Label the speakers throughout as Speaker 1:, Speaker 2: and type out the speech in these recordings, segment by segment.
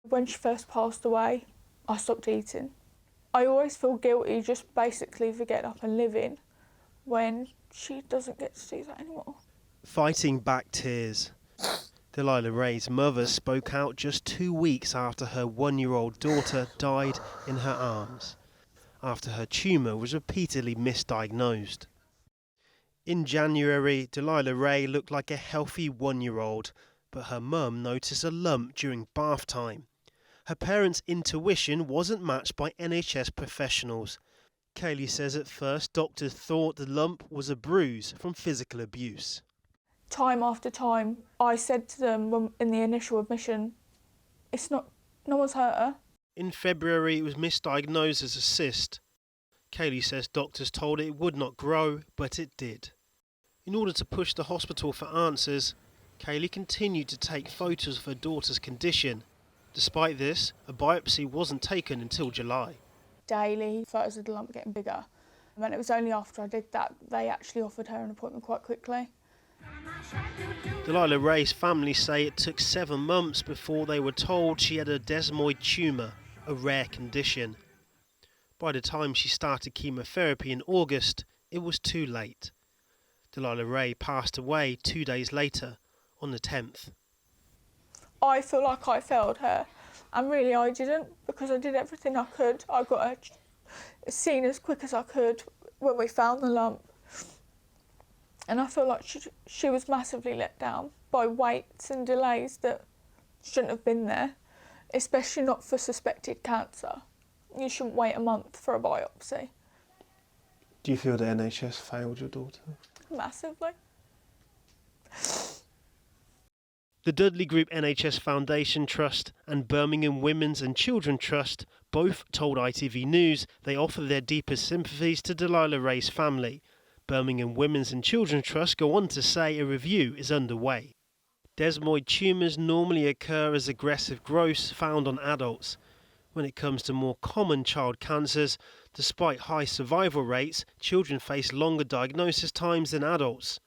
Speaker 1: When she first passed away, I stopped eating. I always feel guilty just basically for getting up and living when she doesn't get to do that anymore.
Speaker 2: Fighting back tears. Delilah-Rai's mother spoke out just 2 weeks after her 1-year-old daughter died in her arms, after her tumour was repeatedly misdiagnosed. In January, Delilah-Rai looked like a healthy 1-year-old, but her mum noticed a lump during bath time. Her parents' intuition wasn't matched by NHS professionals. Kaylee says at first doctors thought the lump was a bruise from physical abuse.
Speaker 1: Time after time, I said to them in the initial admission, no one's hurt her.
Speaker 2: In February, it was misdiagnosed as a cyst. Kaylee says doctors told it would not grow, but it did. In order to push the hospital for answers, Kaylee continued to take photos of her daughter's condition. Despite this, a biopsy wasn't taken until July.
Speaker 1: Daily photos of the lump getting bigger. And it was only after I did that they actually offered her an appointment quite quickly.
Speaker 2: Delilah-Rai's family say it took 7 months before they were told she had a desmoid tumour, a rare condition. By the time she started chemotherapy in August, it was too late. Delilah-Rai passed away 2 days later, on the 10th.
Speaker 1: I feel like I failed her, and really I didn't, because I did everything I could. I got her seen as quick as I could when we found the lump. And I feel like she was massively let down by waits and delays that shouldn't have been there, especially not for suspected cancer. You shouldn't wait a month for a biopsy.
Speaker 3: Do you feel the NHS failed your daughter?
Speaker 1: Massively.
Speaker 2: The Dudley Group NHS Foundation Trust and Birmingham Women's and Children Trust both told ITV News they offer their deepest sympathies to Delilah-Rai's family. Birmingham Women's and Children Trust go on to say a review is underway. Desmoid tumours normally occur as aggressive growths found on adults. When it comes to more common child cancers, despite high survival rates, children face longer diagnosis times than adults.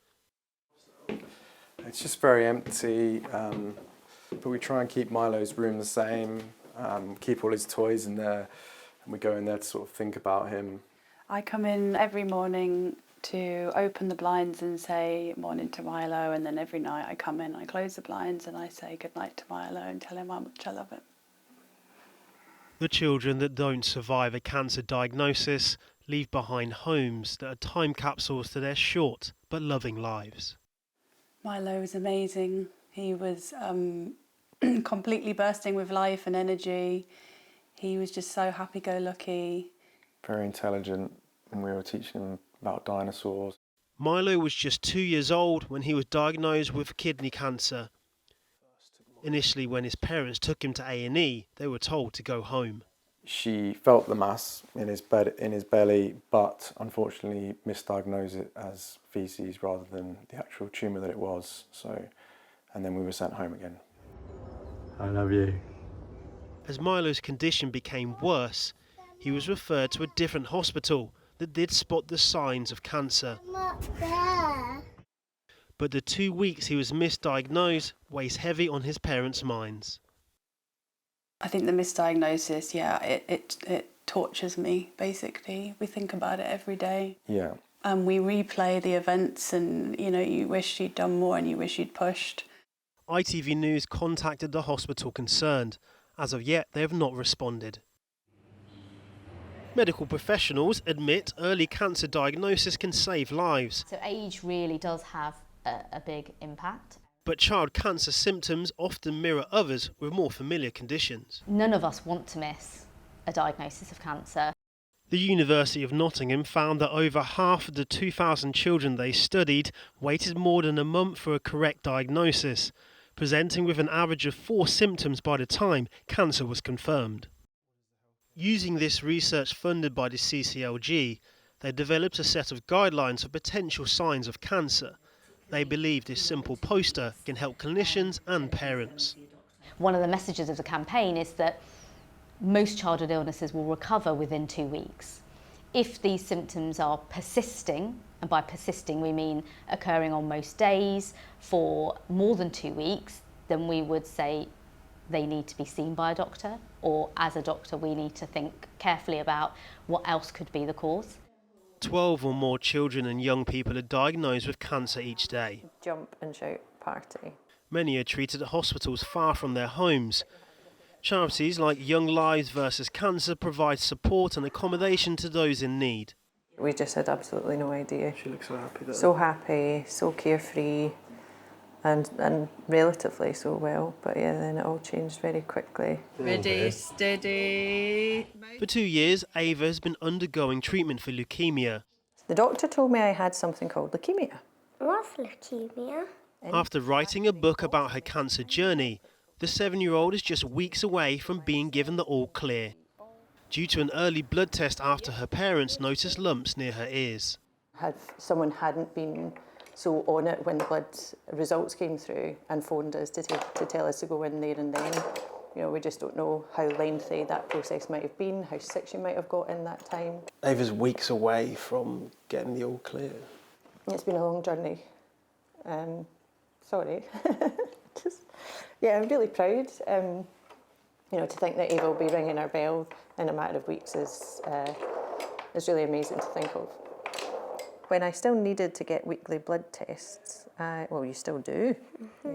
Speaker 4: It's just very empty, but we try and keep Milo's room the same, keep all his toys in there, and we go in there to sort of think about him.
Speaker 5: I come in every morning to open the blinds and say morning to Milo, and then every night I come in, I close the blinds and I say good night to Milo and tell him how much I love him.
Speaker 2: The children that don't survive a cancer diagnosis leave behind homes that are time capsules to their short but loving lives.
Speaker 5: Milo was amazing. He was completely bursting with life and energy. He was just so happy-go-lucky.
Speaker 4: Very intelligent, and we were teaching him about dinosaurs.
Speaker 2: Milo was just 2 years old when he was diagnosed with kidney cancer. Initially, when his parents took him to A&E, they were told to go home.
Speaker 4: She felt the mass in his belly, but unfortunately misdiagnosed it as faeces rather than the actual tumour that it was. And then we were sent home again.
Speaker 3: I love you.
Speaker 2: As Milo's condition became worse, he was referred to a different hospital that did spot the signs of cancer. But the 2 weeks he was misdiagnosed weighs heavy on his parents' minds.
Speaker 5: I think the misdiagnosis, it tortures me, basically. We think about it every day.
Speaker 4: Yeah.
Speaker 5: And we replay the events and, you wish you'd done more and you wish you'd pushed.
Speaker 2: ITV News contacted the hospital concerned. As of yet, they have not responded. Medical professionals admit early cancer diagnosis can save lives.
Speaker 6: So age really does have a big impact.
Speaker 2: But child cancer symptoms often mirror others with more familiar conditions.
Speaker 6: None of us want to miss a diagnosis of cancer.
Speaker 2: The University of Nottingham found that over half of the 2,000 children they studied waited more than a month for a correct diagnosis, presenting with an average of 4 symptoms by the time cancer was confirmed. Using this research funded by the CCLG, they developed a set of guidelines for potential signs of cancer. They believe this simple poster can help clinicians and parents.
Speaker 6: One of the messages of the campaign is that most childhood illnesses will recover within 2 weeks. If these symptoms are persisting, and by persisting we mean occurring on most days for more than 2 weeks, then we would say they need to be seen by a doctor, or as a doctor we need to think carefully about what else could be the cause.
Speaker 2: 12 or more children and young people are diagnosed with cancer each day.
Speaker 7: Jump and shout party.
Speaker 2: Many are treated at hospitals far from their homes. Charities like Young Lives vs Cancer provide support and accommodation to those in need.
Speaker 7: We just had absolutely no idea.
Speaker 3: She looks so happy. Though.
Speaker 7: So happy, so carefree, and relatively so well. But yeah, then it all changed very quickly.
Speaker 8: Ready, steady.
Speaker 2: For 2 years, Ava has been undergoing treatment for leukemia.
Speaker 7: The doctor told me I had something called leukemia.
Speaker 9: What's leukemia?
Speaker 2: After writing a book about her cancer journey, the 7-year-old is just weeks away from being given the all clear, due to an early blood test after her parents noticed lumps near her ears.
Speaker 7: Had someone hadn't been so on it when the blood results came through and phoned us to tell us to go in there and then, you know, we just don't know how lengthy that process might have been, how sick she might have got in that time.
Speaker 3: Ava's weeks away from getting the all clear.
Speaker 7: It's been a long journey. Sorry. Yeah, I'm really proud. You know, to think that Ava will be ringing our bell in a matter of weeks is really amazing to think of. When I still needed to get weekly blood tests, well, you still do.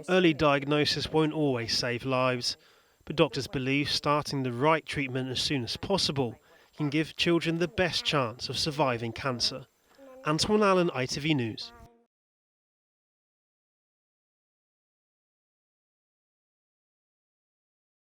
Speaker 2: Early diagnosis won't always save lives, but doctors believe starting the right treatment as soon as possible can give children the best chance of surviving cancer. Antoine Allen, ITV News.